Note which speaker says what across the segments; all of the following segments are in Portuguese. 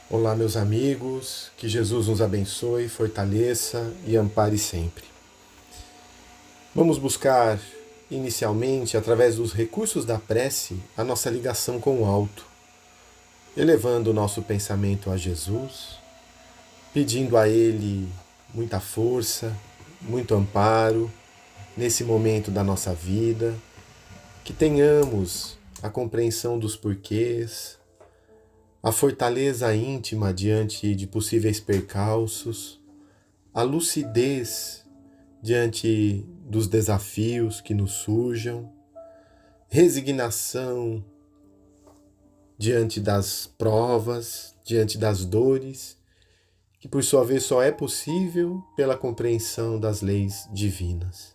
Speaker 1: Olá, meus amigos, que Jesus nos abençoe, fortaleça e ampare sempre. Vamos buscar, inicialmente, através dos recursos da prece, a nossa ligação com o alto, elevando o nosso pensamento a Jesus, pedindo a Ele muita força, muito amparo nesse momento da nossa vida, que tenhamos a compreensão dos porquês, a fortaleza íntima diante de possíveis percalços, a lucidez diante dos desafios que nos surjam, resignação diante das provas, diante das dores, que por sua vez só é possível pela compreensão das leis divinas.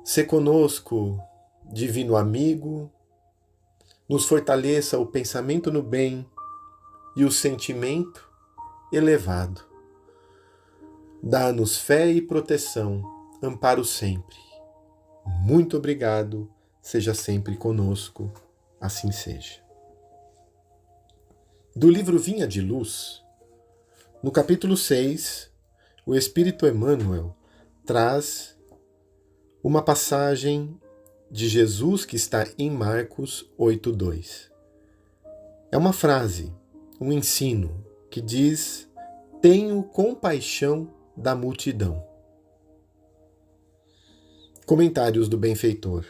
Speaker 1: Se conosco, divino amigo, nos fortaleça o pensamento no bem e o sentimento elevado. Dá-nos fé e proteção, amparo sempre. Muito obrigado, seja sempre conosco, assim seja. Do livro Vinha de Luz, no capítulo 6, o Espírito Emmanuel traz uma passagem de Jesus que está em Marcos 8:2. É uma frase, um ensino que diz: tenho compaixão da multidão. Comentários do benfeitor.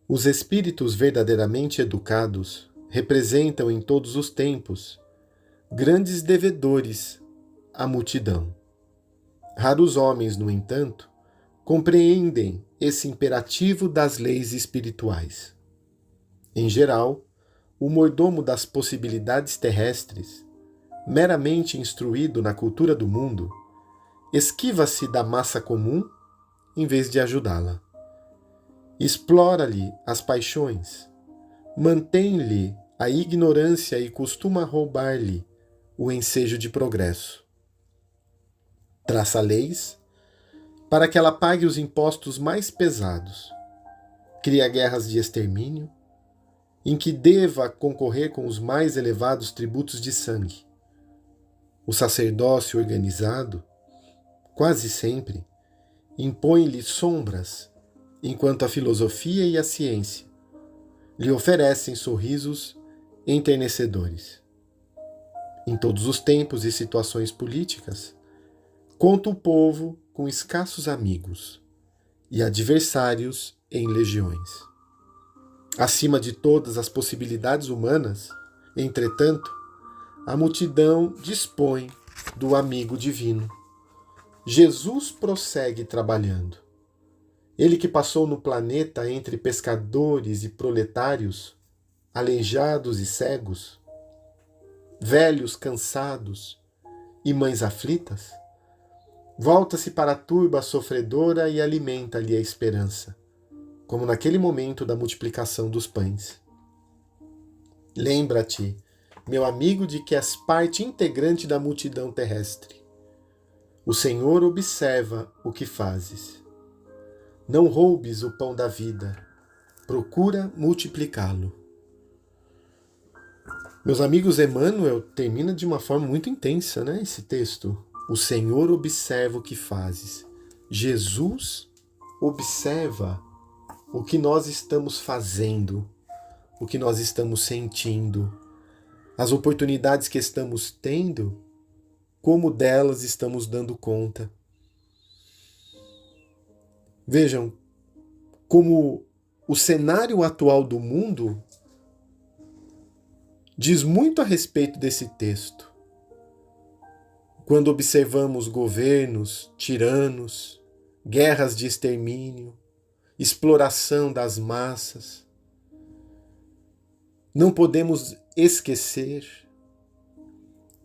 Speaker 1: Os espíritos verdadeiramente educados representam em todos os tempos grandes devedores à multidão. Raros homens, no entanto, compreendem esse imperativo das leis espirituais. Em geral, o mordomo das possibilidades terrestres, meramente instruído na cultura do mundo, esquiva-se da massa comum em vez de ajudá-la. Explora-lhe as paixões, mantém-lhe a ignorância e costuma roubar-lhe o ensejo de progresso. Traça leis para que ela pague os impostos mais pesados. Cria guerras de extermínio, em que deva concorrer com os mais elevados tributos de sangue. O sacerdócio organizado, quase sempre, impõe-lhe sombras, enquanto a filosofia e a ciência lhe oferecem sorrisos enternecedores. Em todos os tempos e situações políticas, conta o povo com escassos amigos e adversários em legiões. Acima de todas as possibilidades humanas, entretanto, a multidão dispõe do amigo divino. Jesus prossegue trabalhando. Ele que passou no planeta entre pescadores e proletários, aleijados e cegos, velhos cansados e mães aflitas, volta-se para a turba sofredora e alimenta-lhe a esperança, como naquele momento da multiplicação dos pães. Lembra-te, meu amigo, de que és parte integrante da multidão terrestre. O Senhor observa o que fazes. Não roubes o pão da vida, procura multiplicá-lo. Meus amigos, Emmanuel termina de uma forma muito intensa, né, esse texto. O Senhor observa o que fazes. Jesus observa o que nós estamos fazendo, o que nós estamos sentindo, as oportunidades que estamos tendo, como delas estamos dando conta. Vejam como o cenário atual do mundo diz muito a respeito desse texto. Quando observamos governos tiranos, guerras de extermínio, exploração das massas, não podemos esquecer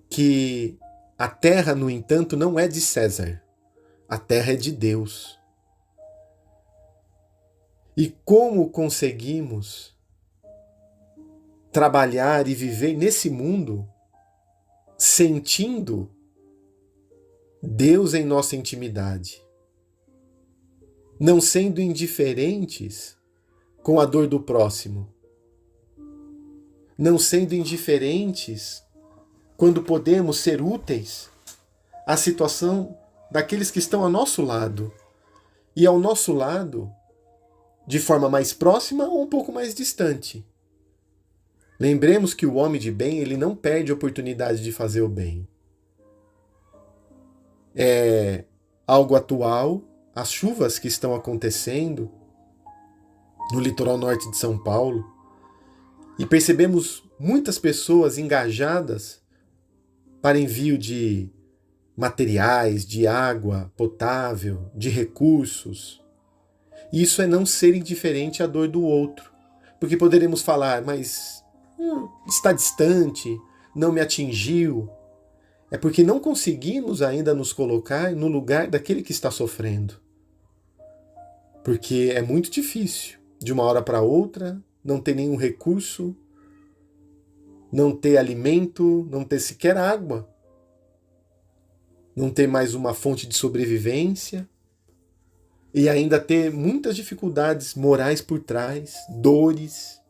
Speaker 1: que a terra, no entanto, não é de César. A terra é de Deus. E como conseguimos trabalhar e viver nesse mundo sentindo Deus em nossa intimidade, não sendo indiferentes com a dor do próximo, não sendo indiferentes quando podemos ser úteis à situação daqueles que estão ao nosso lado. E ao nosso lado, de forma mais próxima ou um pouco mais distante. Lembremos que o homem de bem, ele não perde a oportunidade de fazer o bem. É algo atual, as chuvas que estão acontecendo no litoral norte de São Paulo, e percebemos muitas pessoas engajadas para envio de materiais, de água potável, de recursos. Isso é não ser indiferente à dor do outro, porque poderemos falar, mas está distante, não me atingiu. É porque não conseguimos ainda nos colocar no lugar daquele que está sofrendo. Porque é muito difícil, de uma hora para outra, não ter nenhum recurso, não ter alimento, não ter sequer água, não ter mais uma fonte de sobrevivência e ainda ter muitas dificuldades morais por trás, dores.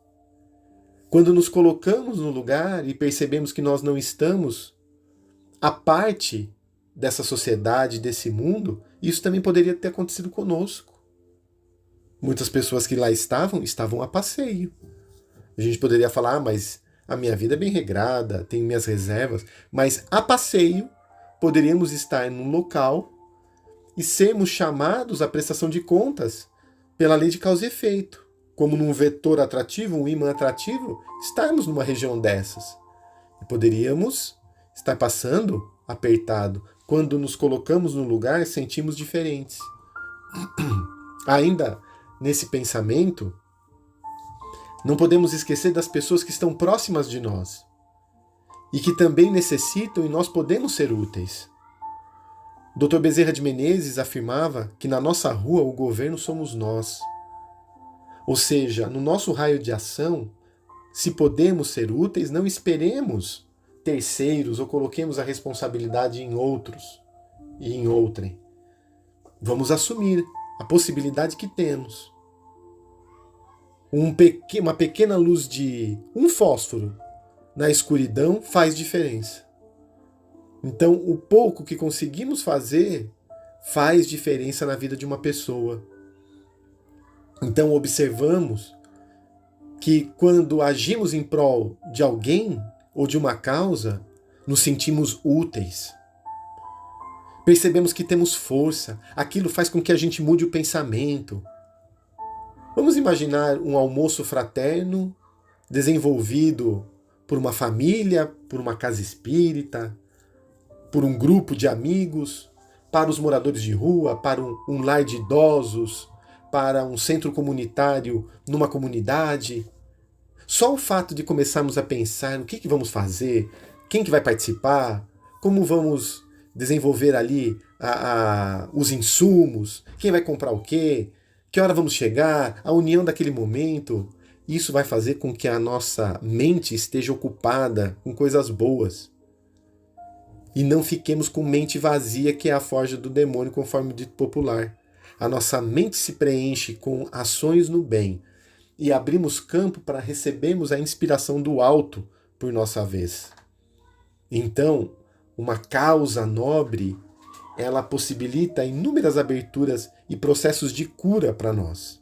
Speaker 1: Quando nos colocamos no lugar e percebemos que nós não estamos à parte dessa sociedade, desse mundo, isso também poderia ter acontecido conosco. Muitas pessoas que lá estavam a passeio. A gente poderia falar, mas a minha vida é bem regrada, tenho minhas reservas, mas a passeio poderíamos estar num local e sermos chamados à prestação de contas pela lei de causa e efeito. Como num vetor atrativo, um ímã atrativo, estarmos numa região dessas. E poderíamos estar passando apertado. Quando nos colocamos no lugar, sentimos diferentes. Ainda nesse pensamento, não podemos esquecer das pessoas que estão próximas de nós e que também necessitam e nós podemos ser úteis. Dr. Bezerra de Menezes afirmava que na nossa rua o governo somos nós. Ou seja, no nosso raio de ação, se podemos ser úteis, não esperemos terceiros ou coloquemos a responsabilidade em outros e em outrem. Vamos assumir a possibilidade que temos. Uma pequena luz de um fósforo na escuridão faz diferença. Então, o pouco que conseguimos fazer faz diferença na vida de uma pessoa. Então, observamos que quando agimos em prol de alguém ou de uma causa, nos sentimos úteis. Percebemos que temos força, aquilo faz com que a gente mude o pensamento. Vamos imaginar um almoço fraterno, desenvolvido por uma família, por uma casa espírita, por um grupo de amigos, para os moradores de rua, para um lar de idosos, para um centro comunitário numa comunidade. Só o fato de começarmos a pensar o que vamos fazer, quem que vai participar, como vamos desenvolver ali os insumos, quem vai comprar o quê, que hora vamos chegar, a união daquele momento, isso vai fazer com que a nossa mente esteja ocupada com coisas boas. E não fiquemos com mente vazia, que é a forja do demônio, conforme o dito popular. A nossa mente se preenche com ações no bem e abrimos campo para recebermos a inspiração do alto por nossa vez. Então, uma causa nobre, ela possibilita inúmeras aberturas e processos de cura para nós,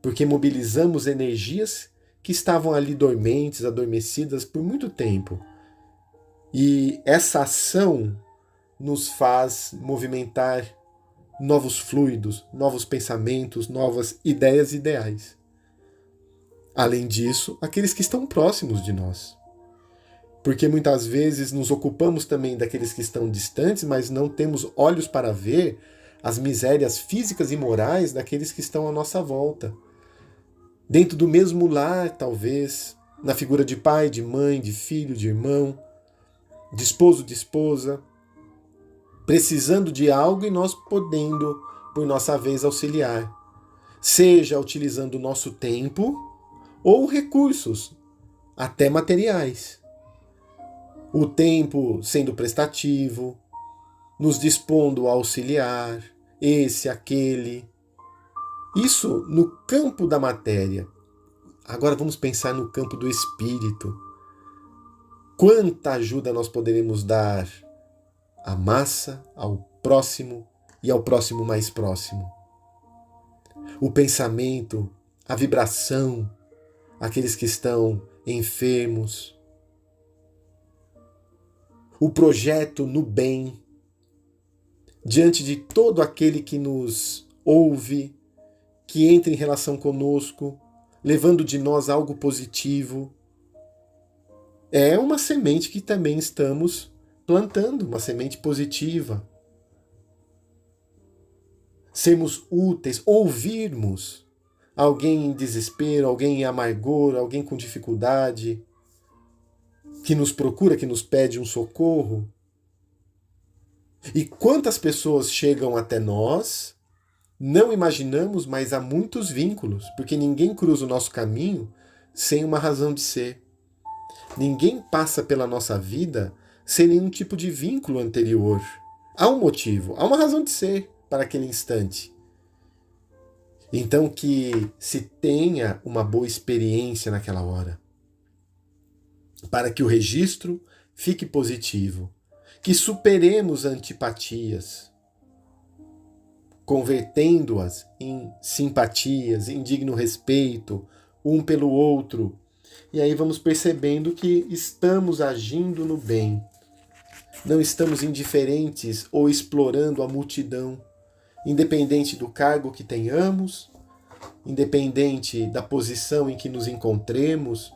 Speaker 1: porque mobilizamos energias que estavam ali dormentes, adormecidas por muito tempo. E essa ação nos faz movimentar novos fluidos, novos pensamentos, novas ideias e ideais. Além disso, aqueles que estão próximos de nós. Porque muitas vezes nos ocupamos também daqueles que estão distantes, mas não temos olhos para ver as misérias físicas e morais daqueles que estão à nossa volta. Dentro do mesmo lar, talvez, na figura de pai, de mãe, de filho, de irmão, de esposo, de esposa, precisando de algo e nós podendo, por nossa vez, auxiliar. Seja utilizando o nosso tempo ou recursos, até materiais. O tempo sendo prestativo, nos dispondo a auxiliar, esse, aquele. Isso no campo da matéria. Agora vamos pensar no campo do espírito. Quanta ajuda nós poderemos dar à massa, ao próximo e ao próximo mais próximo. O pensamento, a vibração, aqueles que estão enfermos, o projeto no bem, diante de todo aquele que nos ouve, que entra em relação conosco, levando de nós algo positivo. É uma semente que também estamos plantando, uma semente positiva. Sermos úteis, ouvirmos alguém em desespero, alguém em amargor, alguém com dificuldade, que nos procura, que nos pede um socorro. E quantas pessoas chegam até nós, não imaginamos, mas há muitos vínculos, porque ninguém cruza o nosso caminho sem uma razão de ser. Ninguém passa pela nossa vida sem nenhum tipo de vínculo anterior. Há um motivo, há uma razão de ser para aquele instante. Então que se tenha uma boa experiência naquela hora, para que o registro fique positivo, que superemos antipatias, convertendo-as em simpatias, em digno respeito, um pelo outro. E aí vamos percebendo que estamos agindo no bem. Não estamos indiferentes ou explorando a multidão, independente do cargo que tenhamos, independente da posição em que nos encontremos,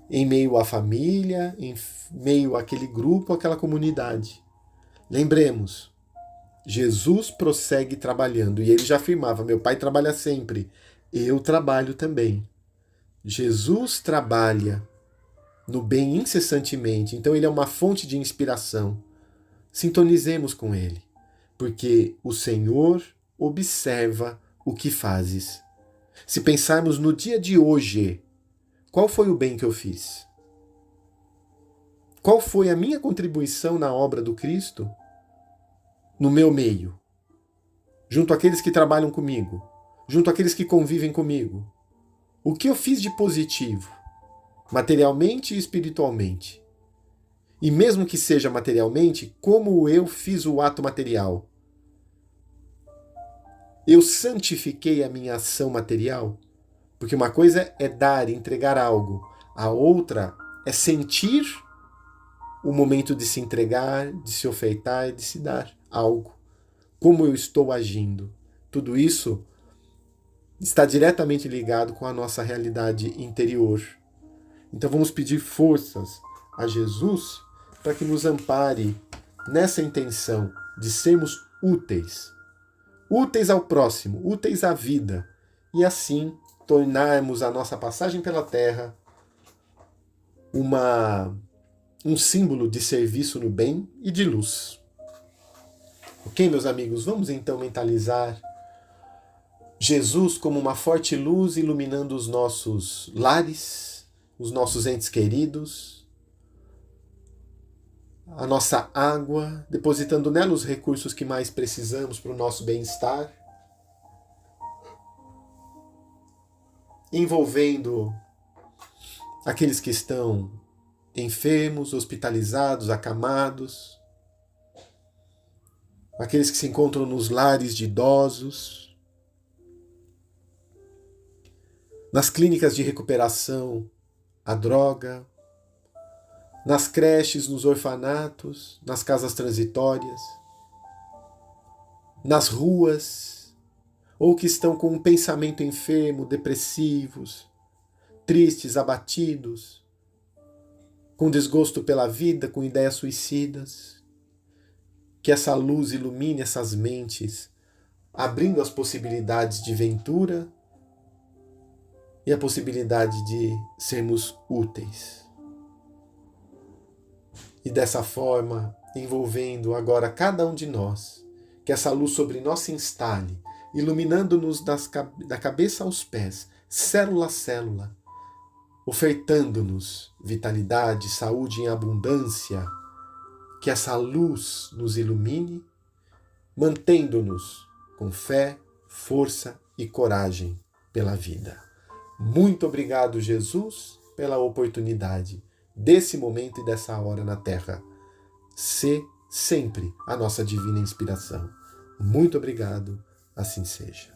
Speaker 1: em meio à família, em meio àquele grupo, àquela comunidade. Lembremos, Jesus prossegue trabalhando, e ele já afirmava: meu Pai trabalha sempre, eu trabalho também. Jesus trabalha no bem incessantemente, então ele é uma fonte de inspiração. Sintonizemos com ele, porque o Senhor observa o que fazes. Se pensarmos no dia de hoje, qual foi o bem que eu fiz? Qual foi a minha contribuição na obra do Cristo? No meu meio, junto àqueles que trabalham comigo, junto àqueles que convivem comigo. O que eu fiz de positivo, materialmente e espiritualmente? E mesmo que seja materialmente, como eu fiz o ato material? Eu santifiquei a minha ação material? Porque uma coisa é dar, entregar algo, a outra é sentir o momento de se entregar, de se ofertar e de se dar algo. Como eu estou agindo? Tudo isso está diretamente ligado com a nossa realidade interior. Então vamos pedir forças a Jesus para que nos ampare nessa intenção de sermos úteis. Úteis ao próximo, úteis à vida. E assim tornarmos a nossa passagem pela Terra um símbolo de serviço no bem e de luz. Ok, meus amigos? Vamos então mentalizar Jesus como uma forte luz iluminando os nossos lares, os nossos entes queridos, a nossa água, depositando nela os recursos que mais precisamos para o nosso bem-estar, envolvendo aqueles que estão enfermos, hospitalizados, acamados, aqueles que se encontram nos lares de idosos, nas clínicas de recuperação à droga, nas creches, nos orfanatos, nas casas transitórias, nas ruas, ou que estão com um pensamento enfermo, depressivos, tristes, abatidos, com desgosto pela vida, com ideias suicidas. Que essa luz ilumine essas mentes, abrindo as possibilidades de ventura e a possibilidade de sermos úteis. E dessa forma, envolvendo agora cada um de nós, que essa luz sobre nós se instale, iluminando-nos da cabeça aos pés, célula a célula, ofertando-nos vitalidade, saúde em abundância, que essa luz nos ilumine, mantendo-nos com fé, força e coragem pela vida. Muito obrigado, Jesus, pela oportunidade desse momento e dessa hora na Terra. Sê sempre a nossa divina inspiração. Muito obrigado, assim seja.